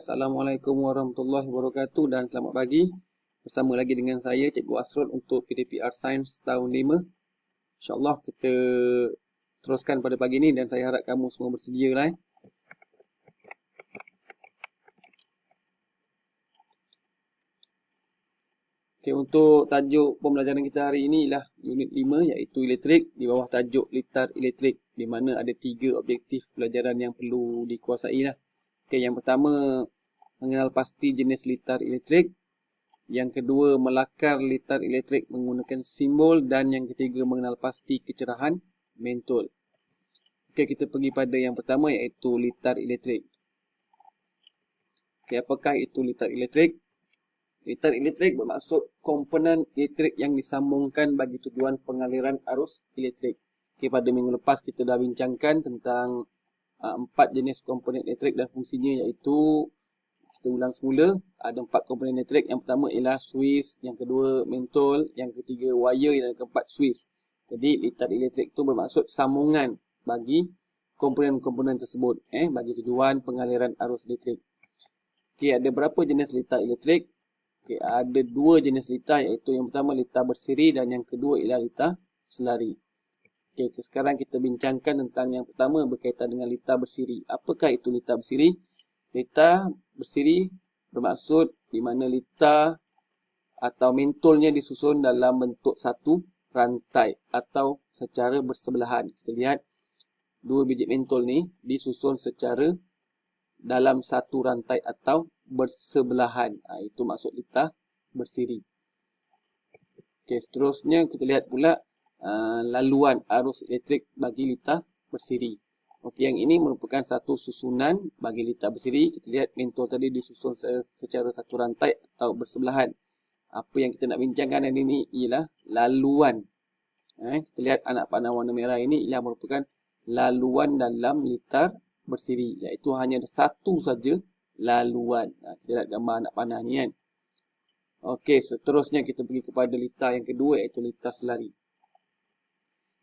Assalamualaikum warahmatullahi wabarakatuh dan selamat pagi. Bersama lagi dengan saya Cikgu Asrul untuk PTPR Science tahun 5. InsyaAllah kita teruskan pada pagi ni dan saya harap kamu semua bersedia lah. Okay, untuk tajuk pembelajaran kita hari ini ialah unit 5 iaitu elektrik di bawah tajuk litar elektrik, di mana ada 3 objektif pelajaran yang perlu dikuasai lah. Okay, yang pertama mengenal pasti jenis litar elektrik. Yang kedua, melakar litar elektrik menggunakan simbol. Dan yang ketiga, mengenal pasti kecerahan mentol. Okey, kita pergi pada yang pertama iaitu litar elektrik. Okey, apakah itu litar elektrik? Litar elektrik bermaksud komponen elektrik yang disambungkan bagi tujuan pengaliran arus elektrik. Okey, pada minggu lepas kita dah bincangkan tentang 4 jenis komponen elektrik dan fungsinya, iaitu kita ulang semula, ada 4 komponen elektrik. Yang pertama ialah suis, yang kedua mentol, yang ketiga wire, dan yang keempat suis. Jadi litar elektrik itu bermaksud sambungan bagi komponen-komponen tersebut bagi tujuan pengaliran arus elektrik. Okey, ada berapa jenis litar elektrik? Okey, ada 2 jenis litar, iaitu yang pertama litar bersiri dan yang kedua ialah litar selari. Okey, sekarang kita bincangkan tentang yang pertama berkaitan dengan litar bersiri. Apakah itu litar bersiri? Litar bersiri bermaksud di mana litar atau mentolnya disusun dalam bentuk satu rantai atau secara bersebelahan. Kita lihat 2 biji mentol ni disusun secara dalam satu rantai atau bersebelahan. Itu maksud litar bersiri. Okey, seterusnya kita lihat pula laluan arus elektrik bagi litar bersiri. Okey, yang ini merupakan satu susunan bagi litar bersiri. Kita lihat mentol tadi disusun secara satu rantai atau bersebelahan. Apa yang kita nak bincangkan hari ini ialah laluan. Kita lihat anak panah warna merah ini ialah merupakan laluan dalam litar bersiri, iaitu hanya ada satu saja laluan. Kita lihat gambar anak panah ni kan. Okey, seterusnya kita pergi kepada litar yang kedua, iaitu litar selari.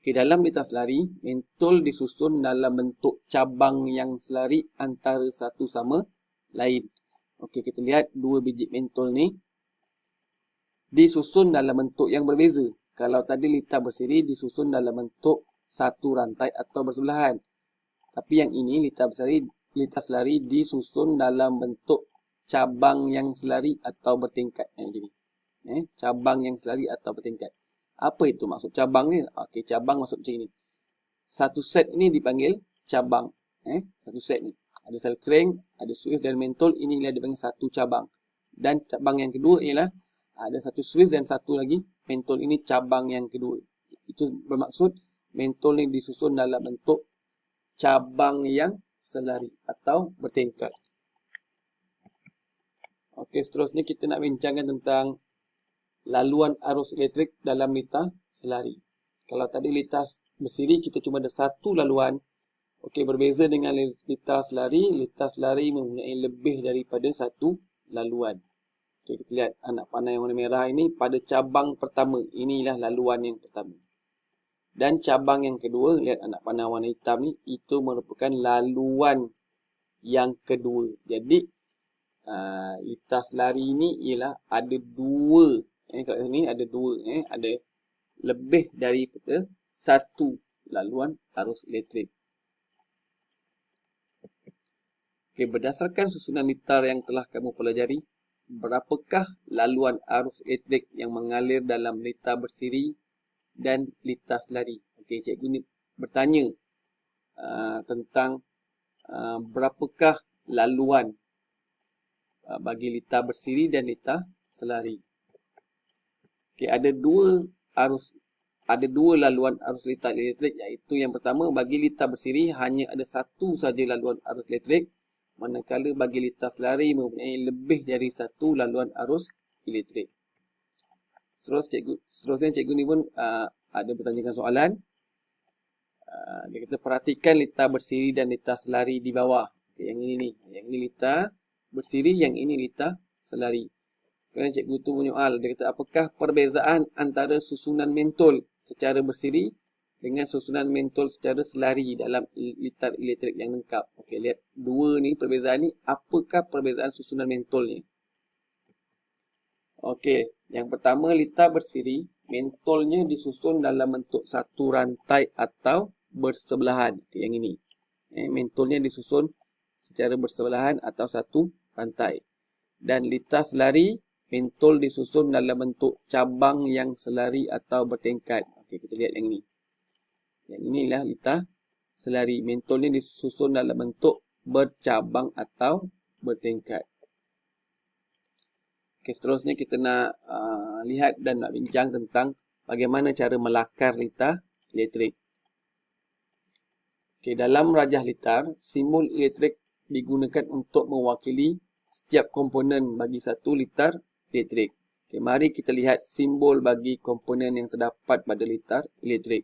Okey, dalam litar selari, mentol disusun dalam bentuk cabang yang selari antara satu sama lain. Okey, kita lihat 2 biji mentol ni disusun dalam bentuk yang berbeza. Kalau tadi litar bersiri disusun dalam bentuk satu rantai atau bersebelahan. Tapi yang ini litar selari disusun dalam bentuk cabang yang selari atau bertingkat. Cabang yang selari atau bertingkat. Apa itu maksud cabang ni? Okey, cabang maksud macam ni. Satu set ini dipanggil cabang. Satu set ni. Ada sel crank, ada suis dan mentol. Ini dipanggil satu cabang. Dan cabang yang kedua ialah ada satu suis dan satu lagi mentol. Ini cabang yang kedua. Itu bermaksud mentol ni disusun dalam bentuk cabang yang selari atau bertingkat. Okey, seterusnya kita nak bincangkan tentang laluan arus elektrik dalam litar selari. Kalau tadi litar bersiri kita cuma ada satu laluan. Okey, berbeza dengan litar selari mempunyai lebih daripada satu laluan. Okey, kita lihat anak panah yang warna merah ini pada cabang pertama. Inilah laluan yang pertama. Dan cabang yang kedua, lihat anak panah warna hitam ni, itu merupakan laluan yang kedua. Jadi litar selari ini ialah ada 2. Kat sini ada 2, ada lebih daripada satu laluan arus elektrik. Okey, berdasarkan susunan litar yang telah kamu pelajari, berapakah laluan arus elektrik yang mengalir dalam litar bersiri dan litar selari? Okey, cikgu ni bertanya tentang berapakah laluan bagi litar bersiri dan litar selari. Okey, ada dua laluan arus litar elektrik, iaitu yang pertama bagi litar bersiri hanya ada satu saja laluan arus elektrik, manakala bagi litar selari mempunyai lebih dari satu laluan arus elektrik. Seterusnya cikgu ni pun ada bertanyakan soalan. Dia kata perhatikan litar bersiri dan litar selari di bawah. Okay, yang ini ni, yang ini litar bersiri, yang ini litar selari. Kemudian cikgu tu menyoal, dia kata apakah perbezaan antara susunan mentol secara bersiri dengan susunan mentol secara selari dalam litar elektrik yang lengkap. Okey, lihat dua ni perbezaan ni. Apakah perbezaan susunan mentolnya? Okey, yang pertama litar bersiri, mentolnya disusun dalam bentuk satu rantai atau bersebelahan. Okey, yang ini. Mentolnya disusun secara bersebelahan atau satu rantai. Dan litar selari, mentol disusun dalam bentuk cabang yang selari atau bertingkat. Okey, kita lihat yang ini. Yang inilah litar selari. Mentolnya disusun dalam bentuk bercabang atau bertingkat. Okey, seterusnya kita nak lihat dan nak bincang tentang bagaimana cara melakar litar elektrik. Okey, dalam rajah litar, simbol elektrik digunakan untuk mewakili setiap komponen bagi satu litar elektrik. Okay, mari kita lihat simbol bagi komponen yang terdapat pada litar elektrik.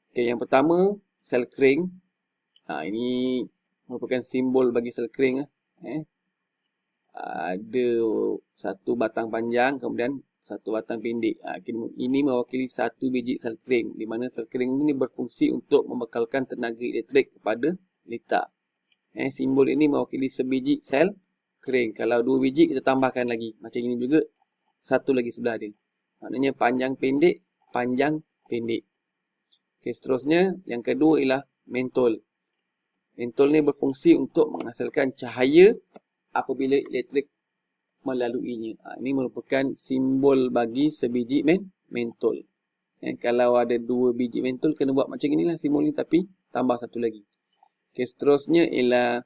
Okay, yang pertama, sel kering. Ini merupakan simbol bagi sel kering. Ada satu batang panjang, kemudian satu batang pendek. Ini mewakili satu biji sel kering, di mana sel kering ini berfungsi untuk membekalkan tenaga elektrik kepada litar. Simbol ini mewakili sebiji sel kering. Kalau dua biji kita tambahkan lagi. Macam ini juga. Satu lagi sebelah dia. Maknanya panjang pendek, panjang pendek. Okey, seterusnya yang kedua ialah mentol. Mentol ni berfungsi untuk menghasilkan cahaya apabila elektrik melaluinya. Ini merupakan simbol bagi sebiji mentol. Kalau ada dua biji mentol kena buat macam inilah simbol ni, tapi tambah satu lagi. Okey, seterusnya ialah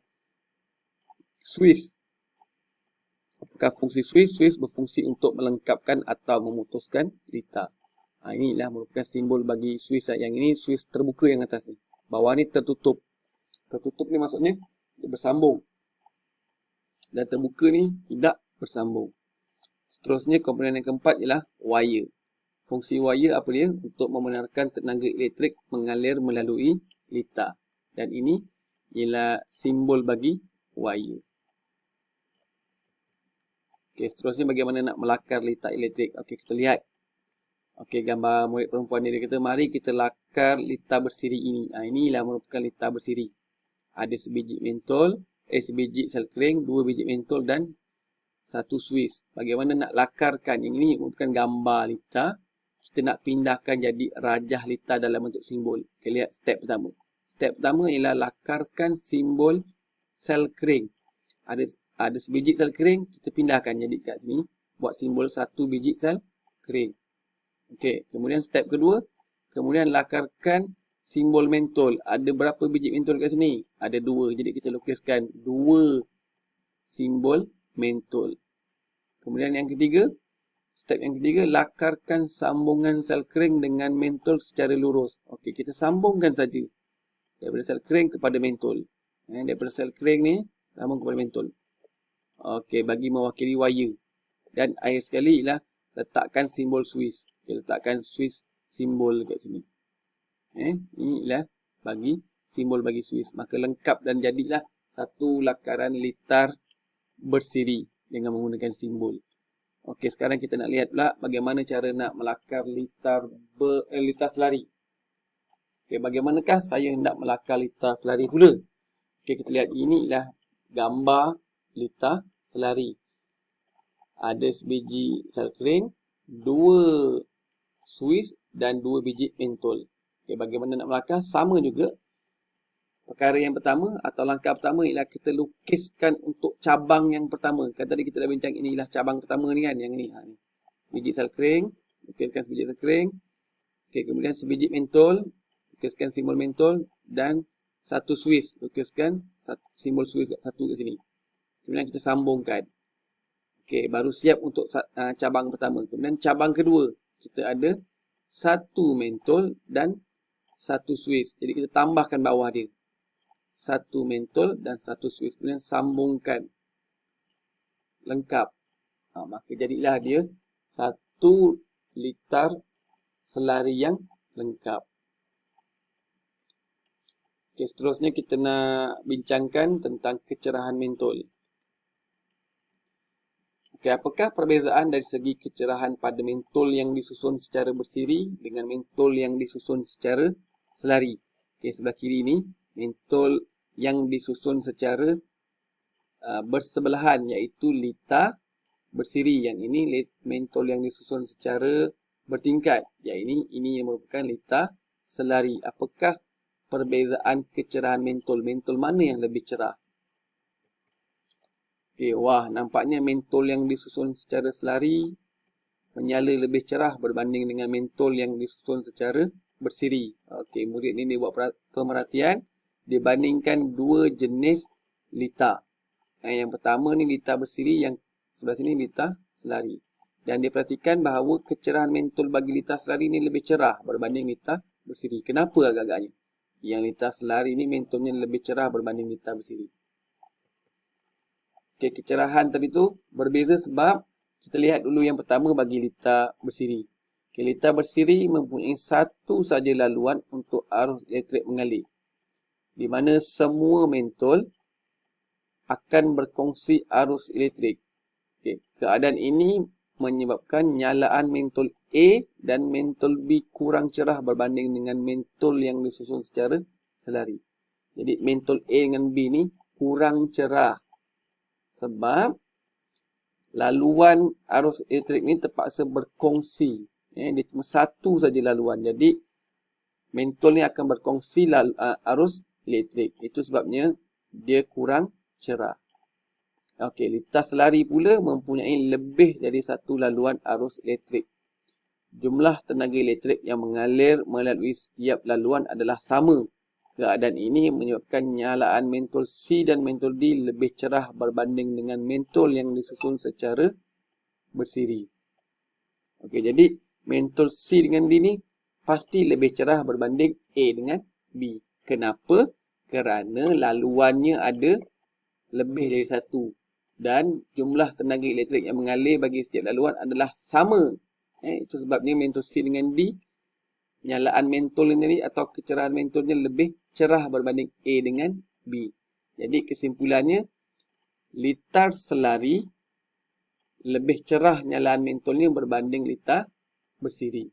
Swiss. Apakah fungsi Swiss? Swiss berfungsi untuk melengkapkan atau memutuskan litar. Inilah merupakan simbol bagi Swiss. Yang ini Swiss terbuka yang atas ni. Bawah ni tertutup. Tertutup ni maksudnya dia bersambung. Dan terbuka ni tidak bersambung. Seterusnya komponen yang keempat ialah wire. Fungsi wire apa dia? Untuk membenarkan tenaga elektrik mengalir melalui litar. Dan ini ialah simbol bagi wire. Okey, seterusnya bagaimana nak melakar litar elektrik. Okey, kita lihat. Okey, gambar murid perempuan ni dia kata, mari kita lakar litar bersiri ini. Inilah merupakan litar bersiri. Ada sebiji mentol, sebiji sel kering, dua biji mentol dan satu Swiss. Bagaimana nak lakarkan? Yang ini merupakan gambar litar. Kita nak pindahkan jadi rajah litar dalam bentuk simbol. Okey, lihat step pertama. Step pertama ialah lakarkan simbol sel kering. Ada sebiji sel kering, kita pindahkan jadi kat sini. Buat simbol satu biji sel kering. Okey, kemudian step kedua. Kemudian lakarkan simbol mentol. Ada berapa biji mentol kat sini? Ada dua. Jadi kita lukiskan dua simbol mentol. Kemudian yang ketiga. Step yang ketiga, lakarkan sambungan sel kering dengan mentol secara lurus. Okey, kita sambungkan saja. Daripada sel kering kepada mentol. Daripada sel kering ni, sambung kepada mentol. Okey, bagi mewakili wire. Dan akhir sekali ialah letakkan simbol Swiss. Okay, letakkan Swiss simbol dekat sini. Ini ialah bagi simbol bagi Swiss. Maka lengkap dan jadilah satu lakaran litar bersiri dengan menggunakan simbol. Okey, sekarang kita nak lihat pula bagaimana cara nak melakar litar selari. Okey, bagaimanakah saya hendak melakar litar selari pula? Okey, kita lihat ini ialah gambar litar selari. Ada sebiji sel kering, dua Swiss dan dua biji mentol. Okey, bagaimana nak melakar? Sama juga. Perkara yang pertama atau langkah pertama ialah kita lukiskan untuk cabang yang pertama. Kan tadi kita dah bincang inilah cabang pertama ni kan, yang ni. Biji sel kering, lukiskan sebiji sel kering. Okey, kemudian sebiji mentol, lukiskan simbol mentol dan satu Swiss, lukiskan simbol Swiss satu kat sini. Kemudian kita sambungkan. Okey, baru siap untuk cabang pertama. Kemudian cabang kedua, kita ada satu mentol dan satu Swiss. Jadi kita tambahkan bawah dia. Satu mentol dan satu Swiss. Kemudian sambungkan. Lengkap. Maka jadilah dia satu litar selari yang lengkap. Okey, seterusnya kita nak bincangkan tentang kecerahan mentol. Okey, apakah perbezaan dari segi kecerahan pada mentol yang disusun secara bersiri dengan mentol yang disusun secara selari? Okey, sebelah kiri ni mentol yang disusun secara bersebelahan iaitu litar bersiri. Yang ini mentol yang disusun secara bertingkat. Yang ini yang merupakan litar selari. Apakah perbezaan kecerahan mentol? Mentol mana yang lebih cerah? Okey, wah, nampaknya mentol yang disusun secara selari menyala lebih cerah berbanding dengan mentol yang disusun secara bersiri. Okey, murid ni dia buat pemerhatian. Dia bandingkan dua jenis litar. Yang pertama ni litar bersiri, yang sebelah sini litar selari. Dan dia perhatikan bahawa kecerahan mentol bagi litar selari ni lebih cerah berbanding litar bersiri. Kenapa agak-agaknya? Yang litar selari ni mentolnya lebih cerah berbanding litar bersiri. Okey, kecerahan tadi tu berbeza sebab kita lihat dulu yang pertama bagi litar bersiri. Okey, litar bersiri mempunyai satu saja laluan untuk arus elektrik mengalir, di mana semua mentol akan berkongsi arus elektrik. Okey, keadaan ini menyebabkan nyalaan mentol A dan mentol B kurang cerah berbanding dengan mentol yang disusun secara selari. Jadi mentol A dengan B ni kurang cerah sebab laluan arus elektrik ni terpaksa berkongsi. Dia cuma satu saja laluan. Jadi mentol ni akan berkongsi arus elektrik. Itu sebabnya dia kurang cerah. Okey, litar selari pula mempunyai lebih dari satu laluan arus elektrik. Jumlah tenaga elektrik yang mengalir melalui setiap laluan adalah sama. Keadaan ini menyebabkan nyalaan mentol C dan mentol D lebih cerah berbanding dengan mentol yang disusun secara bersiri. Okey, jadi mentol C dengan D ni pasti lebih cerah berbanding A dengan B. Kenapa? Kerana laluannya ada lebih dari satu. Dan jumlah tenaga elektrik yang mengalir bagi setiap laluan adalah sama. Itu sebabnya mentol C dengan D, nyalaan mentol ini atau kecerahan mentolnya lebih cerah berbanding A dengan B. Jadi kesimpulannya, litar selari lebih cerah nyalaan mentolnya berbanding litar bersiri.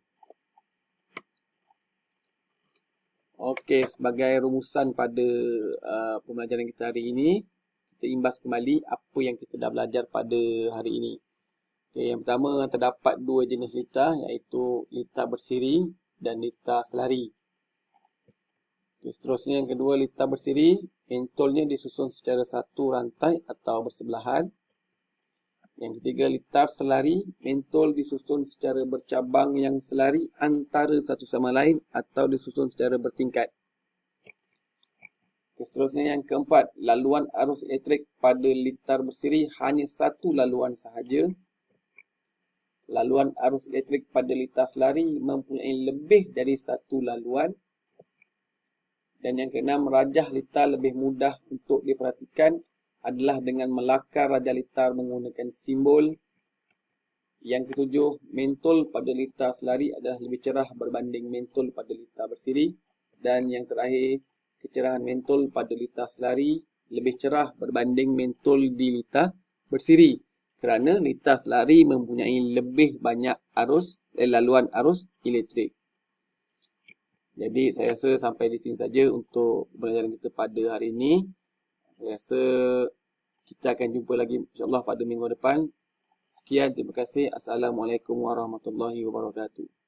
Okey, sebagai rumusan pada pembelajaran kita hari ini, kita imbas kembali apa yang kita dah belajar pada hari ini. Okey, yang pertama terdapat dua jenis litar iaitu litar bersiri dan litar selari. Okay, seterusnya yang kedua litar bersiri, mentolnya disusun secara satu rantai atau bersebelahan. Yang ketiga litar selari, mentol disusun secara bercabang yang selari antara satu sama lain atau disusun secara bertingkat. Okay, seterusnya yang keempat, laluan arus elektrik pada litar bersiri hanya satu laluan sahaja. Laluan arus elektrik pada litar selari mempunyai lebih dari satu laluan. Dan yang keenam, rajah litar lebih mudah untuk diperhatikan adalah dengan melakar rajah litar menggunakan simbol. Yang ketujuh, mentol pada litar selari adalah lebih cerah berbanding mentol pada litar bersiri. Dan yang terakhir, kecerahan mentol pada litar selari lebih cerah berbanding mentol di litar bersiri. Kerana litar selari mempunyai lebih banyak laluan arus elektrik. Jadi saya rasa sampai di sini saja untuk pembelajaran kita pada hari ini. Saya rasa kita akan jumpa lagi insya-Allah pada minggu depan. Sekian, terima kasih. Assalamualaikum warahmatullahi wabarakatuh.